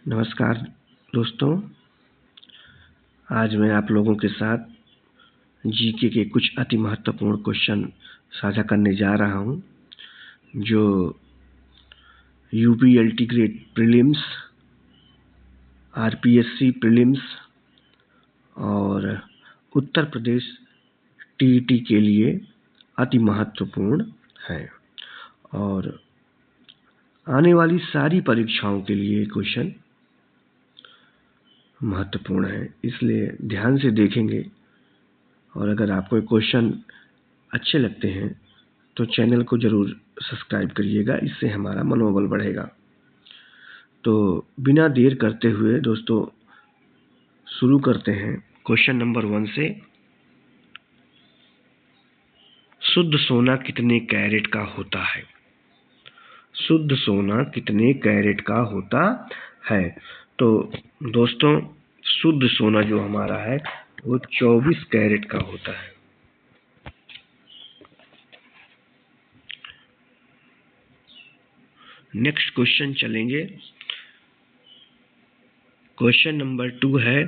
नमस्कार दोस्तों, आज मैं आप लोगों के साथ जीके के कुछ अति महत्वपूर्ण क्वेश्चन साझा करने जा रहा हूं, जो यूपीएलटी ग्रेड प्रीलिम्स, आरपीएससी प्रीलिम्स और उत्तर प्रदेश टीईटी के लिए अति महत्वपूर्ण है और आने वाली सारी परीक्षाओं के लिए क्वेश्चन महत्वपूर्ण है, इसलिए ध्यान से देखेंगे। और अगर आपको क्वेश्चन अच्छे लगते हैं तो चैनल को जरूर सब्सक्राइब करिएगा, इससे हमारा मनोबल बढ़ेगा। तो बिना देर करते हुए दोस्तों शुरू करते हैं क्वेश्चन नंबर 1 से। शुद्ध सोना कितने कैरेट का होता है? शुद्ध सोना कितने कैरेट का होता है? तो दोस्तों शुद्ध सोना जो हमारा है वो 24 कैरेट का होता है। नेक्स्ट क्वेश्चन चलेंगे। क्वेश्चन नंबर 2 है,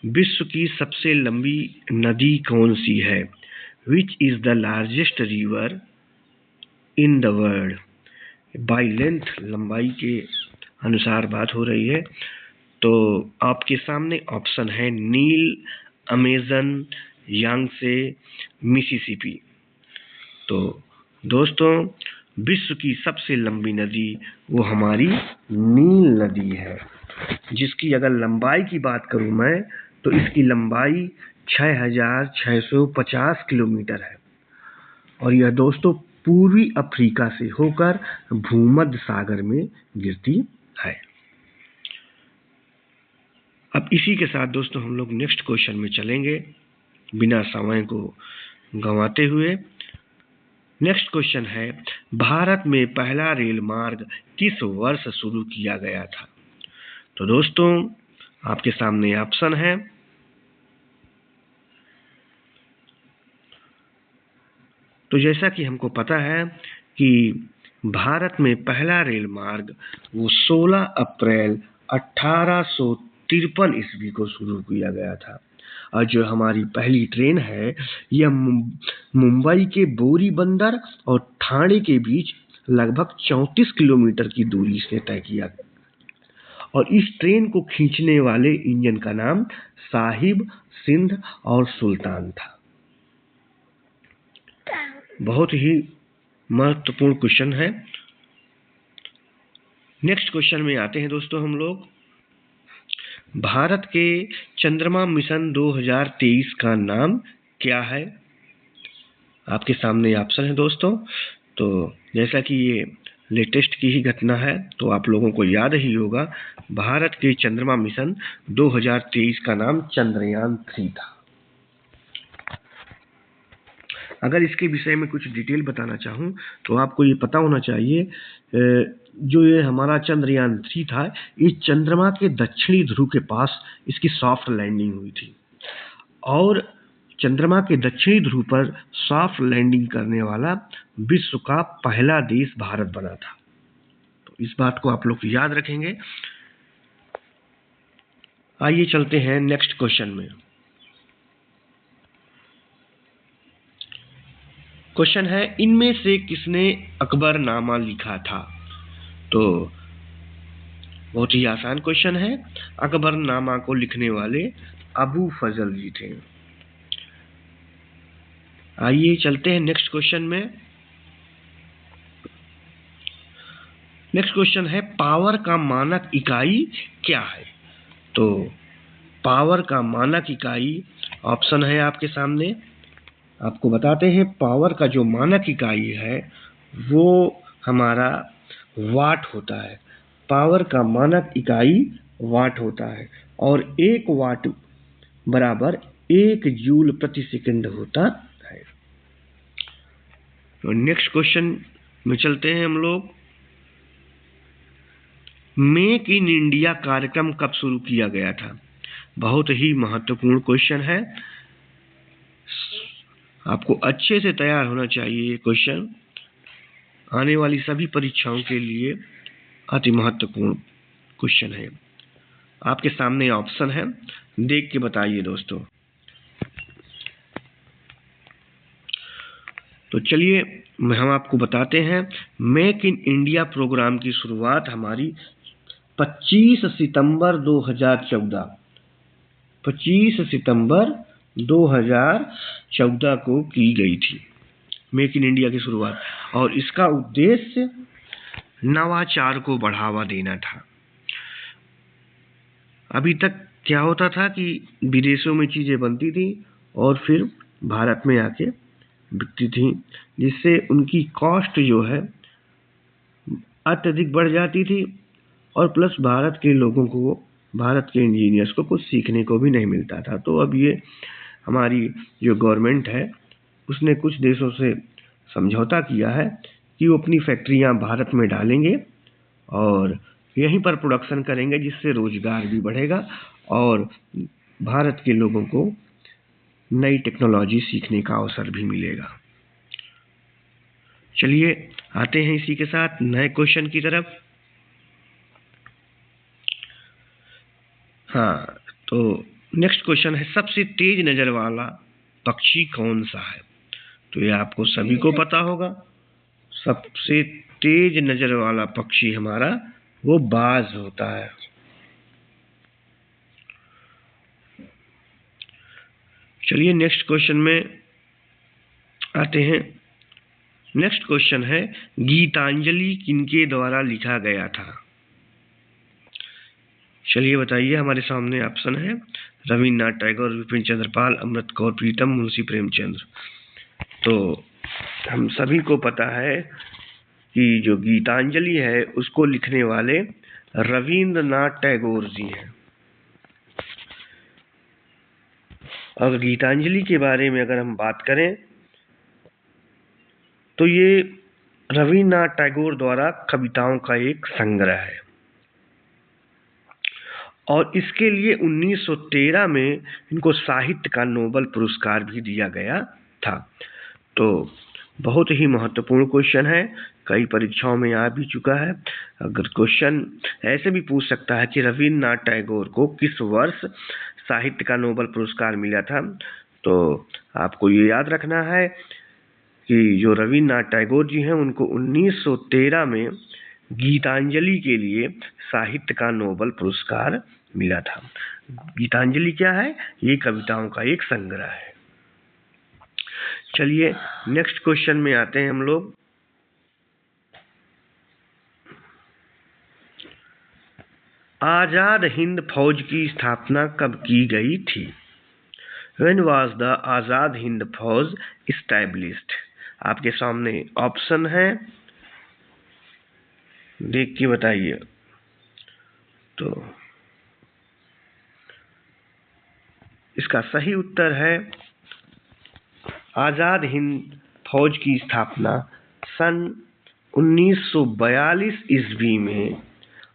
विश्व की सबसे लंबी नदी कौन सी है? Which is the largest river in the world? By length, लंबाई के अनुसार बात हो रही है। तो आपके सामने ऑप्शन है नील, अमेजन, यांगसे, मिसिसिपी। तो दोस्तों विश्व की सबसे लंबी नदी वो हमारी नील नदी है, जिसकी अगर लंबाई की बात करूं मैं तो इसकी लंबाई 6650 किलोमीटर है और यह दोस्तों पूर्वी अफ्रीका से होकर भूमध्य सागर में गिरती है। अब इसी के साथ दोस्तों हम लोग नेक्स्ट क्वेश्चन में चलेंगे बिना समय को गंवाते हुए। नेक्स्ट क्वेश्चन है, भारत में पहला रेल मार्ग किस वर्ष शुरू किया गया था? तो दोस्तों आपके सामने ऑप्शन है तो जैसा कि हमको पता है कि भारत में पहला रेल मार्ग वो 16 अप्रैल 1853 ईस्वी को शुरू किया गया था और जो हमारी पहली ट्रेन है यह मुंबई के बोरी बंदर और ठाणे के बीच लगभग 34 किलोमीटर की दूरी से तय किया और इस ट्रेन को खींचने वाले इंजन का नाम साहिब, सिंध और सुल्तान था। बहुत ही महत्वपूर्ण क्वेश्चन है। नेक्स्ट क्वेश्चन में आते हैं दोस्तों हम लोग। भारत के चंद्रमा मिशन 2023 का नाम क्या है? आपके सामने ऑप्शन है दोस्तों। तो जैसा कि ये लेटेस्ट की ही घटना है तो आप लोगों को याद ही होगा, भारत के चंद्रमा मिशन 2023 का नाम चंद्रयान 3 था। अगर इसके विषय में कुछ डिटेल बताना चाहूँ तो आपको ये पता होना चाहिए, जो ये हमारा चंद्रयान 3 था, इस चंद्रमा के दक्षिणी ध्रुव के पास इसकी सॉफ्ट लैंडिंग हुई थी और चंद्रमा के दक्षिणी ध्रुव पर सॉफ्ट लैंडिंग करने वाला विश्व का पहला देश भारत बना था। तो इस बात को आप लोग याद रखेंगे। आइए चलते हैं नेक्स्ट क्वेश्चन में। क्वेश्चन है, इनमें से किसने अकबरनामा लिखा था? तो बहुत ही आसान क्वेश्चन है। अकबरनामा को लिखने वाले अबू फजल जी थे। आइए चलते हैं नेक्स्ट क्वेश्चन में। नेक्स्ट क्वेश्चन है, पावर का मानक इकाई क्या है? तो पावर का मानक इकाई ऑप्शन है आपके सामने। आपको बताते हैं पावर का जो मानक इकाई है वो हमारा वाट होता है। पावर का मानक इकाई वाट होता है और 1 वाट बराबर 1 जूल प्रति सेकंड होता है। तो नेक्स्ट क्वेश्चन में चलते हैं हम लोग। मेक इन इंडिया कार्यक्रम कब शुरू किया गया था? बहुत ही महत्वपूर्ण क्वेश्चन है, आपको अच्छे से तैयार होना चाहिए। ये क्वेश्चन आने वाली सभी परीक्षाओं के लिए अति महत्वपूर्ण क्वेश्चन है। आपके सामने ऑप्शन है, देख के बताइए दोस्तों। तो चलिए हम आपको बताते हैं। मेक इन इंडिया प्रोग्राम की शुरुआत हमारी 25 सितंबर 2014 25 सितंबर 2014 को की गई थी, मेक इन इंडिया की शुरुआत। और इसका उद्देश्य नवाचार को बढ़ावा देना था। अभी तक क्या होता था कि विदेशों में चीजें बनती थी और फिर भारत में आके बिकती थी, जिससे उनकी कॉस्ट जो है अत्यधिक बढ़ जाती थी और प्लस भारत के लोगों को, भारत के इंजीनियर्स को कुछ सीखने को भी नहीं मिलता था। तो अब ये हमारी जो गवर्नमेंट है उसने कुछ देशों से समझौता किया है कि वो अपनी फैक्ट्रियां भारत में डालेंगे और यहीं पर प्रोडक्शन करेंगे, जिससे रोजगार भी बढ़ेगा और भारत के लोगों को नई टेक्नोलॉजी सीखने का अवसर भी मिलेगा। चलिए आते हैं इसी के साथ नए क्वेश्चन की तरफ। हाँ, तो नेक्स्ट क्वेश्चन है, सबसे तेज नजर वाला पक्षी कौन सा है? तो ये आपको सभी को पता होगा। सबसे तेज नजर वाला पक्षी हमारा वो बाज होता है। चलिए नेक्स्ट क्वेश्चन में आते हैं। नेक्स्ट क्वेश्चन है, गीतांजलि किनके द्वारा लिखा गया था? चलिए बताइए, हमारे सामने ऑप्शन है, रविन्द्रनाथ टैगोर, विपिन चंद्र पाल, अमृत कौर प्रीतम, मुंशी प्रेमचंद्र। तो हम सभी को पता है कि जो गीतांजलि है उसको लिखने वाले रविन्द्रनाथ टैगोर जी हैं। और गीतांजलि के बारे में अगर हम बात करें तो ये रविन्द्रनाथ टैगोर द्वारा कविताओं का एक संग्रह है और इसके लिए 1913 में इनको साहित्य का नोबेल पुरस्कार भी दिया गया था। तो बहुत ही महत्वपूर्ण क्वेश्चन है, कई परीक्षाओं में आ भी चुका है। अगर क्वेश्चन ऐसे भी पूछ सकता है कि रविन्द्रनाथ टैगोर को किस वर्ष साहित्य का नोबेल पुरस्कार मिला था, तो आपको ये याद रखना है कि जो रविन्द्रनाथ टैगोर जी हैं उनको 1913 में गीतांजलि के लिए साहित्य का नोबेल पुरस्कार मिला था। गीतांजलि क्या है? ये कविताओं का एक संग्रह है। चलिए नेक्स्ट क्वेश्चन में आते हैं हम लोग। आजाद हिंद फौज की स्थापना कब की गई थी? When was the Azad Hind फौज established? आपके सामने ऑप्शन है, देख के बताइए। तो इसका सही उत्तर है, आजाद हिंद फौज की स्थापना सन 1942 ईस्वी में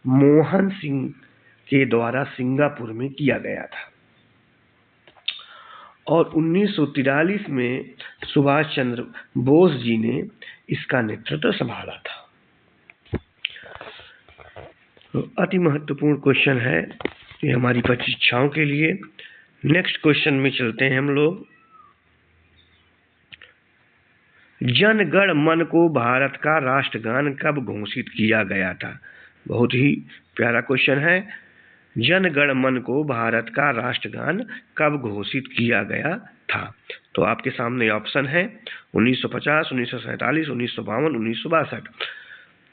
मोहन सिंह के द्वारा सिंगापुर में किया गया था और 1943 में सुभाष चंद्र बोस जी ने इसका नेतृत्व संभाला था। तो अति महत्वपूर्ण क्वेश्चन है ये हमारी परीक्षाओं के लिए। नेक्स्ट क्वेश्चन में चलते हैं हम लोग। जन गण मन को भारत का राष्ट्रगान कब घोषित किया गया था? बहुत ही प्यारा क्वेश्चन है। जन गण मन को भारत का राष्ट्रगान कब घोषित किया गया था? तो आपके सामने ऑप्शन है 1950, 1947, 1952, 1962।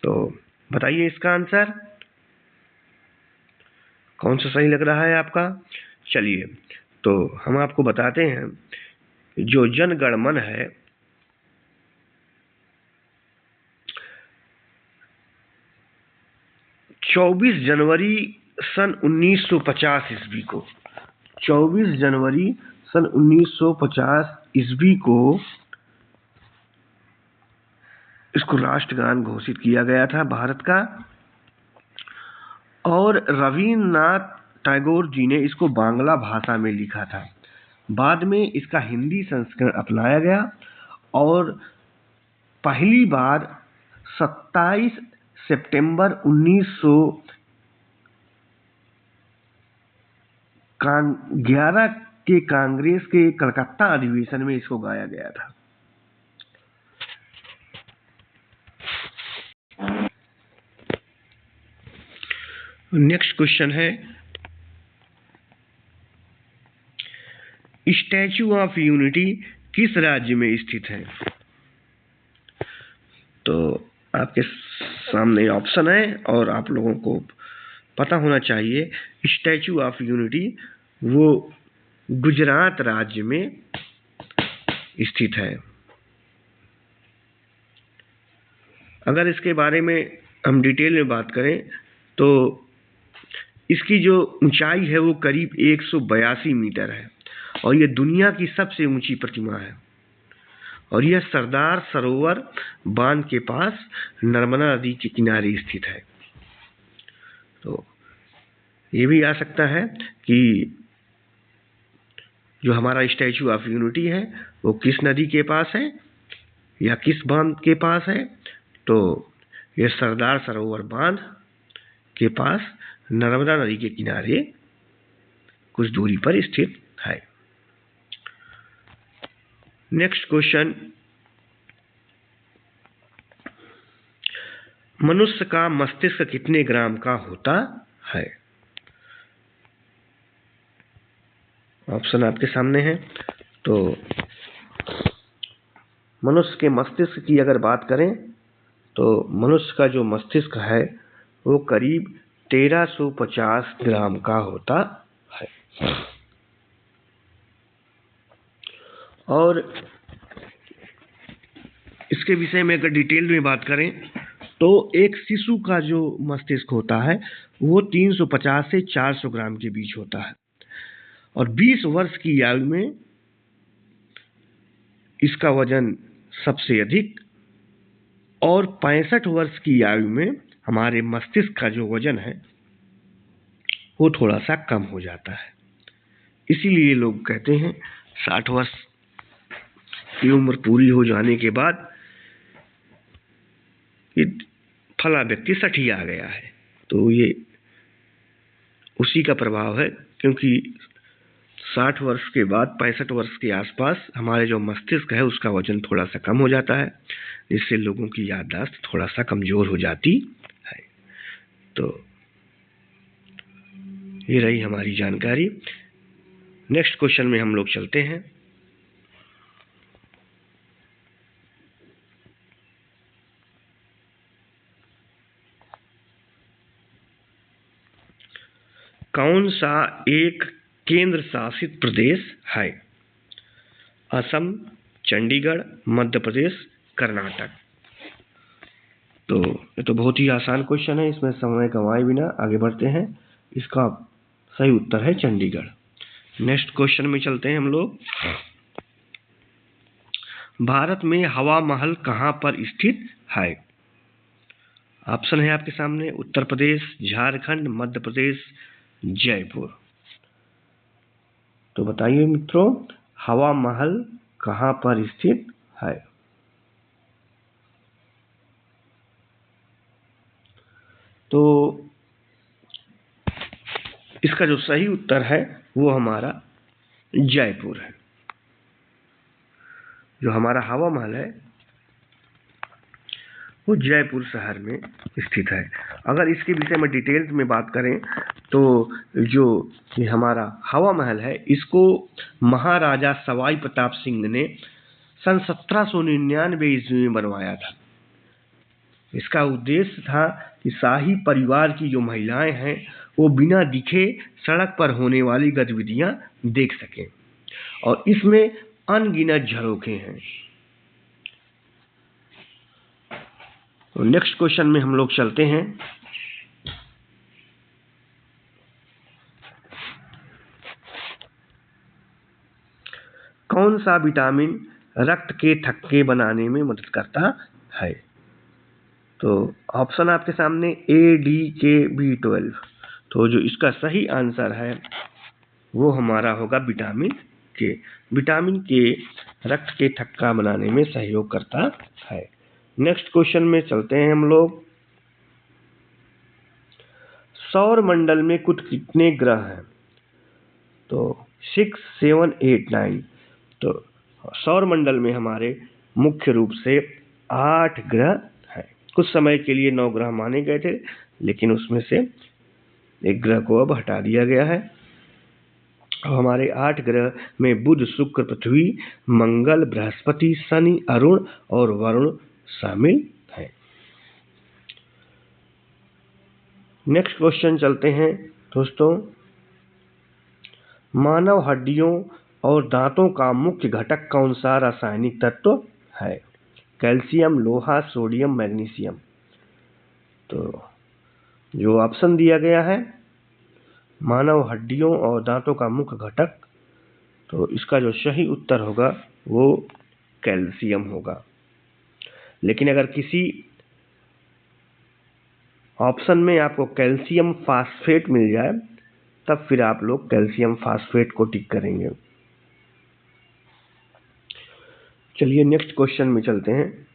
तो बताइए इसका आंसर कौन सा सही लग रहा है आपका? चलिए तो हम आपको बताते हैं, जो जन गण मन है 24 जनवरी सन 1950 ईस्वी को, 24 जनवरी सन 1950 ईस्वी को इसको राष्ट्रगान घोषित किया गया था भारत का। और रविन्द्रनाथ टैगोर जी ने इसको बांग्ला भाषा में लिखा था। बाद में इसका हिंदी संस्करण अपनाया गया और पहली बार 27 सितंबर 11 के कांग्रेस के कलकत्ता अधिवेशन में इसको गाया गया था। नेक्स्ट क्वेश्चन है, स्टैच्यू ऑफ यूनिटी किस राज्य में स्थित है? तो आपके सामने ऑप्शन है और आप लोगों को पता होना चाहिए। स्टैच्यू ऑफ यूनिटी वो गुजरात राज्य में स्थित है। अगर इसके बारे में हम डिटेल में बात करें तो इसकी जो ऊंचाई है वो करीब 182 मीटर है और ये दुनिया की सबसे ऊंची प्रतिमा है और यह सरदार सरोवर बांध के पास नर्मदा नदी के किनारे स्थित है। तो ये भी आ सकता है कि जो हमारा स्टैच्यू ऑफ यूनिटी है वो किस नदी के पास है या किस बांध के पास है। तो यह सरदार सरोवर बांध के पास नर्मदा नदी के किनारे कुछ दूरी पर स्थित है। नेक्स्ट क्वेश्चन, मनुष्य का मस्तिष्क कितने ग्राम का होता है? ऑप्शन आपके सामने है। तो मनुष्य के मस्तिष्क की अगर बात करें तो मनुष्य का जो मस्तिष्क है वो करीब 1350 ग्राम का होता है। और इसके विषय में अगर डिटेल में बात करें तो एक शिशु का जो मस्तिष्क होता है वो 350 से 400 ग्राम के बीच होता है और 20 वर्ष की आयु में इसका वजन सबसे अधिक और 65 वर्ष की आयु में हमारे मस्तिष्क का जो वजन है वो थोड़ा सा कम हो जाता है। इसीलिए लोग कहते हैं 60 वर्ष की उम्र पूरी हो जाने के बाद ये फला व्यक्ति सठिया आ गया है। तो ये उसी का प्रभाव है, क्योंकि 60 वर्ष के बाद 65 वर्ष के आसपास हमारे जो मस्तिष्क है उसका वजन थोड़ा सा कम हो जाता है, जिससे लोगों की याददाश्त थोड़ा सा कमजोर हो जाती है। तो ये रही हमारी जानकारी। नेक्स्ट क्वेश्चन में हम लोग चलते हैं। कौन सा एक केंद्र शासित प्रदेश है? असम, चंडीगढ़, मध्य प्रदेश, कर्नाटक। तो ये तो बहुत ही आसान क्वेश्चन है, इसमें समय गंवाए बिना आगे बढ़ते हैं। इसका सही उत्तर है चंडीगढ़। नेक्स्ट क्वेश्चन में चलते हैं हम लोग। भारत में हवा महल कहां पर स्थित है? ऑप्शन है आपके सामने, उत्तर प्रदेश, झारखंड, मध्य प्रदेश, जयपुर। तो बताइए मित्रों, हवा महल कहां पर स्थित है? तो इसका जो सही उत्तर है वो हमारा जयपुर है। जो हमारा हवा महल है वो जयपुर शहर में स्थित है। अगर इसके विषय में डिटेल्स में बात करें तो जो ये हमारा हवा महल है इसको महाराजा सवाई प्रताप सिंह ने सन 1799 ईस्वी में बनवाया था। इसका उद्देश्य था कि शाही परिवार की जो महिलाएं हैं वो बिना दिखे सड़क पर होने वाली गतिविधियां देख सकें, और इसमें अनगिनत झरोखे हैं। तो नेक्स्ट क्वेश्चन में हम लोग चलते हैं। कौन सा विटामिन रक्त के थक्के बनाने में मदद करता है? तो ऑप्शन आपके सामने A, D, K, B12। तो जो इसका सही आंसर है वो हमारा होगा विटामिन के। विटामिन के रक्त के थक्का बनाने में सहयोग करता है। नेक्स्ट क्वेश्चन में चलते हैं हम लोग। सौर मंडल में कुल कितने ग्रह हैं? तो 6, 7, 8, 9। तो सौर मंडल में हमारे मुख्य रूप से 8 ग्रह हैं। कुछ समय के लिए 9 ग्रह माने गए थे, लेकिन उसमें से एक ग्रह को अब हटा दिया गया है। अब हमारे 8 ग्रह में बुध, शुक्र, पृथ्वी, मंगल, बृहस्पति, शनि, अरुण और वरुण शामिल हैं। नेक्स्ट क्वेश्चन चलते हैं दोस्तों। मानव हड्डियों और दांतों का मुख्य घटक कौन सा रासायनिक तत्व है? कैल्शियम, लोहा, सोडियम, मैग्नीशियम। तो जो ऑप्शन दिया गया है, मानव हड्डियों और दांतों का मुख्य घटक, तो इसका जो सही उत्तर होगा वो कैल्शियम होगा। लेकिन अगर किसी ऑप्शन में आपको कैल्शियम फास्फेट मिल जाए, तब फिर आप लोग कैल्शियम फास्फेट को टिक करेंगे। चलिए नेक्स्ट क्वेश्चन में चलते हैं।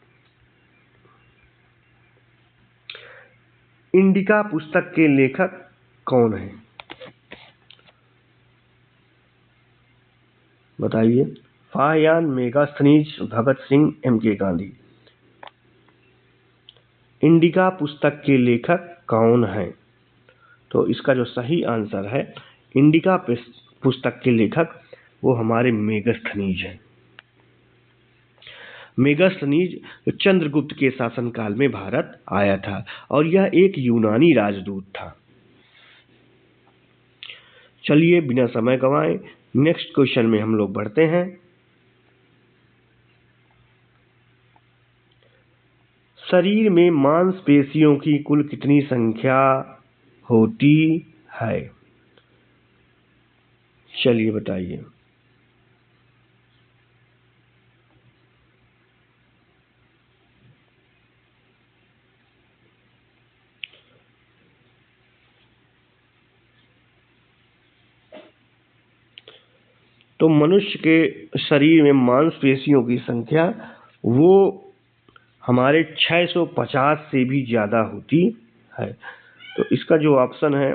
इंडिका पुस्तक के लेखक कौन है? बताइए। फाहियान, मेगास्थनीज, भगत सिंह, एम.के. गांधी। इंडिका पुस्तक के लेखक कौन है? तो इसका जो सही आंसर है, इंडिका पुस्तक के लेखक वो हमारे मेगास्थनीज हैं। मेगास्थनीज चंद्रगुप्त के शासनकाल में भारत आया था और यह एक यूनानी राजदूत था। चलिए बिना समय गंवाए नेक्स्ट क्वेश्चन में हम लोग बढ़ते हैं। शरीर में मांसपेशियों की कुल कितनी संख्या होती है? चलिए बताइए। तो मनुष्य के शरीर में मांसपेशियों की संख्या वो हमारे 650 से भी ज्यादा होती है। तो इसका जो ऑप्शन है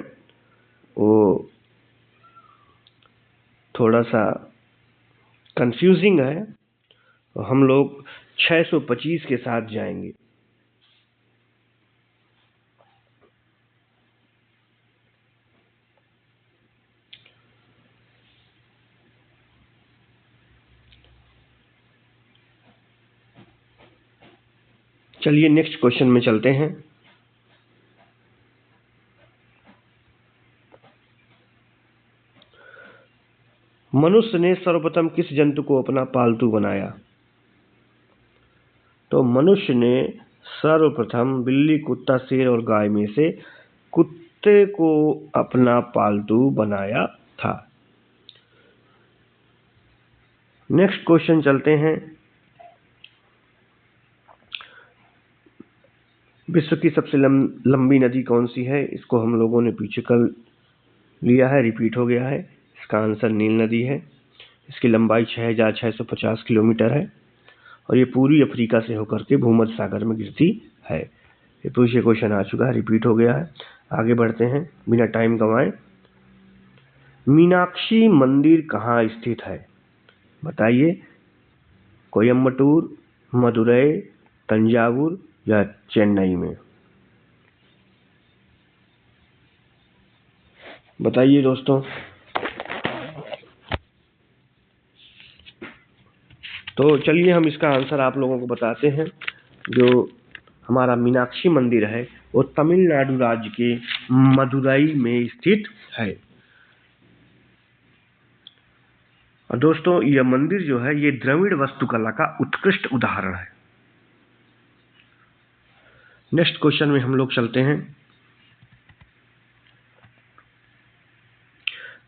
वो थोड़ा सा कंफ्यूजिंग है, तो हम लोग 625 के साथ जाएंगे। चलिए नेक्स्ट क्वेश्चन में चलते हैं। मनुष्य ने सर्वप्रथम किस जंतु को अपना पालतू बनाया? तो मनुष्य ने सर्वप्रथम बिल्ली, कुत्ता, शेर और गाय में से कुत्ते को अपना पालतू बनाया था। नेक्स्ट क्वेश्चन चलते हैं। विश्व की सबसे लंबी नदी कौन सी है? इसको हम लोगों ने पीछे कल लिया है, रिपीट हो गया है। इसका आंसर नील नदी है। इसकी लंबाई 6650 किलोमीटर है और ये पूरी अफ्रीका से होकर के भूमध्य सागर में गिरती है। ये पीछे क्वेश्चन आ चुका है, रिपीट हो गया है। आगे बढ़ते हैं बिना टाइम गंवाए। मीनाक्षी मंदिर कहाँ स्थित है? बताइए। कोयम्बटूर, मदुरई, तंजावुर या चेन्नई में? बताइए दोस्तों। तो चलिए हम इसका आंसर आप लोगों को बताते हैं। जो हमारा मीनाक्षी मंदिर है वो तमिलनाडु राज्य के मदुरई में स्थित है। और दोस्तों यह मंदिर जो है ये द्रविड़ वास्तुकला का उत्कृष्ट उदाहरण है। नेक्स्ट क्वेश्चन में हम लोग चलते हैं।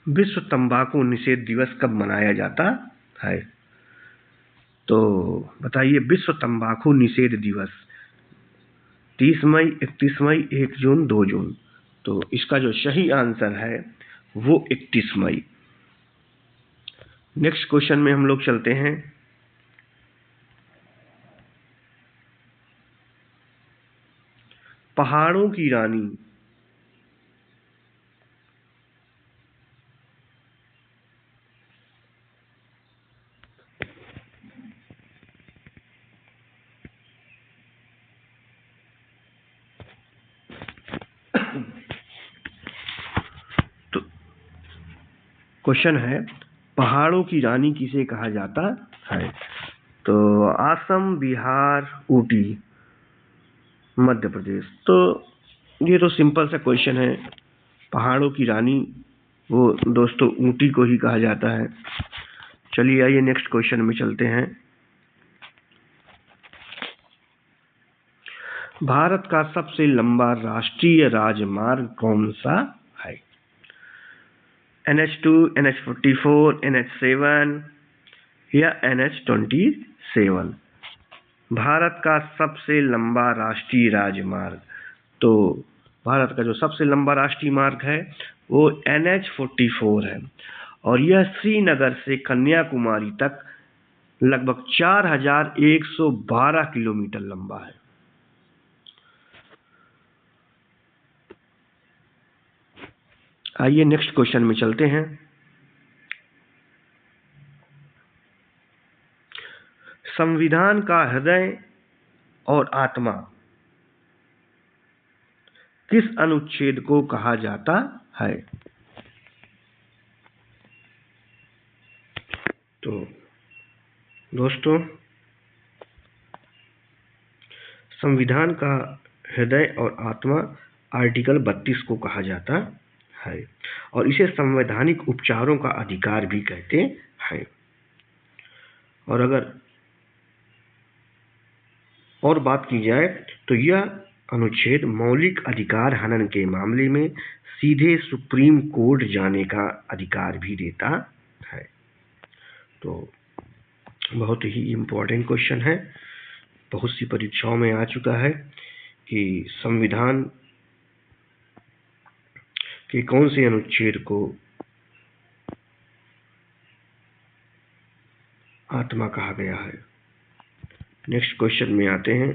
विश्व तंबाकू निषेध दिवस कब मनाया जाता है? तो बताइए। विश्व तंबाकू निषेध दिवस 30 मई, 31 मई, 1 जून, 2 जून। तो इसका जो सही आंसर है वो 31 मई। नेक्स्ट क्वेश्चन में हम लोग चलते हैं। पहाड़ों की रानी क्वेश्चन है, पहाड़ों की रानी किसे कहा जाता है? तो असम, बिहार, ऊटी, मध्य प्रदेश। तो ये तो सिंपल सा क्वेश्चन है, पहाड़ों की रानी वो दोस्तों ऊटी को ही कहा जाता है। चलिए आइए नेक्स्ट क्वेश्चन में चलते हैं। भारत का सबसे लंबा राष्ट्रीय राजमार्ग कौन सा है? NH2, NH44, NH7 या NH27? भारत का सबसे लंबा राष्ट्रीय राजमार्ग, तो भारत का जो सबसे लंबा राष्ट्रीय मार्ग है वो NH44 है और यह श्रीनगर से कन्याकुमारी तक लगभग 4112 किलोमीटर लंबा है। आइए नेक्स्ट क्वेश्चन में चलते हैं। संविधान का हृदय और आत्मा किस अनुच्छेद को कहा जाता है? तो दोस्तों संविधान का हृदय और आत्मा आर्टिकल 32 को कहा जाता है और इसे संवैधानिक उपचारों का अधिकार भी कहते हैं। और अगर और बात की जाए तो यह अनुच्छेद मौलिक अधिकार हनन के मामले में सीधे सुप्रीम कोर्ट जाने का अधिकार भी देता है। तो बहुत ही इम्पोर्टेंट क्वेश्चन है, बहुत सी परीक्षाओं में आ चुका है कि संविधान के कौन से अनुच्छेद को आत्मा कहा गया है। नेक्स्ट क्वेश्चन में आते हैं।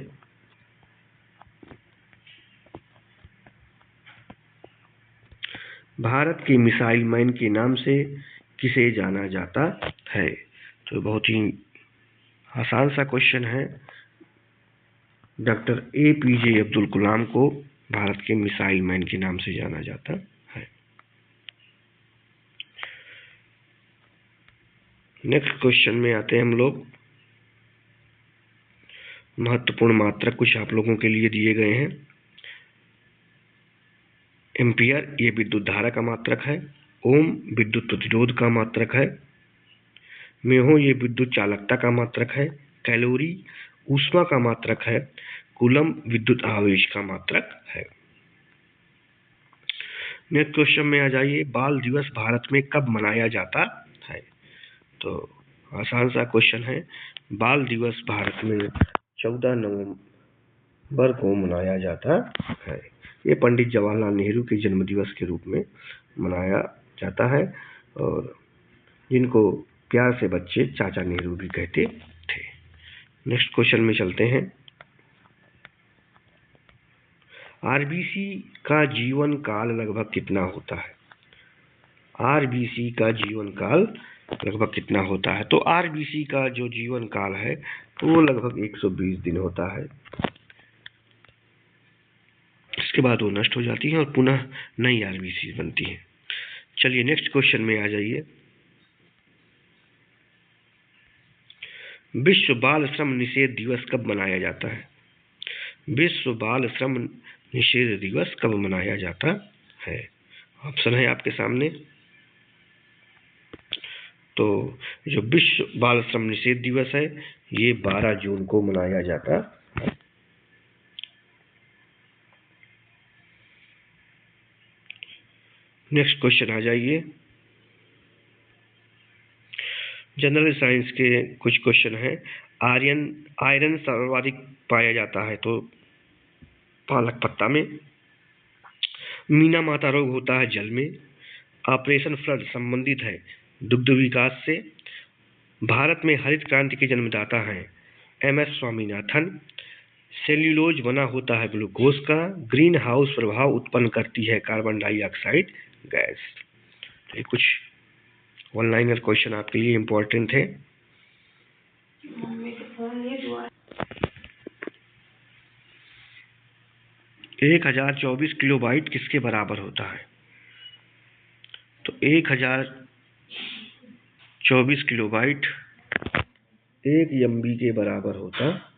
भारत के मिसाइल मैन के नाम से किसे जाना जाता है? तो बहुत ही आसान सा क्वेश्चन है, डॉक्टर APJ अब्दुल कलाम को भारत के मिसाइल मैन के नाम से जाना जाता है। नेक्स्ट क्वेश्चन में आते हैं हम लोग। महत्वपूर्ण मात्रक कुछ आप लोगों के लिए दिए गए हैं। एम्पियर ये विद्युत धारा का मात्रक है। ओम विद्युत प्रतिरोध का मात्रक है। मेहो ये विद्युत चालकता का मात्रक है। कैलोरी ऊष्मा का मात्रक है। कूलम विद्युत आवेश का मात्रक है। नेक्स्ट क्वेश्चन में आ जाइए। बाल दिवस भारत में कब मनाया जाता है? तो आसान सा क्वेश्चन है, बाल दिवस भारत में 14 नवंबर को मनाया जाता है। ये पंडित जवाहरलाल नेहरू के जन्म दिवस के रूप में मनाया जाता है और जिनको प्यार से बच्चे चाचा नेहरू भी कहते थे। नेक्स्ट क्वेश्चन में चलते हैं। RBC का जीवन काल लगभग कितना होता है? RBC का जीवन काल लगभग कितना होता है? तो RBC का जो जीवन काल है वो लगभग 120 दिन होता है। इसके बाद वो नष्ट हो जाती है और पुनः नई RBC बनती है। चलिए नेक्स्ट क्वेश्चन में आ जाइए। विश्व बाल श्रम निषेध दिवस कब मनाया जाता है? विश्व बाल श्रम निषेध दिवस कब मनाया जाता है? ऑप्शन है आपके सामने। तो जो विश्व बाल श्रम निषेध दिवस है ये 12 जून को मनाया जाता है। नेक्स्ट क्वेश्चन आ जाइए। जनरल साइंस के कुछ क्वेश्चन हैं। आयरन सर्वाधिक पाया जाता है तो पालक पत्ता में। मीना माता रोग होता है जल में। ऑपरेशन फ्लड संबंधित है दुग्ध विकास से। भारत में हरित क्रांति के जन्मदाता हैं MS स्वामीनाथन। सेल्यूलोज बना होता है ग्लूकोज का। ग्रीन हाउस प्रभाव उत्पन्न करती है कार्बन डाइऑक्साइड गैस। ये कुछ वन लाइनर क्वेश्चन आपके लिए इम्पोर्टेंट है। 1024 किलोबाइट किसके बराबर होता है? तो 1024 24 किलोबाइट 1 MB के बराबर होता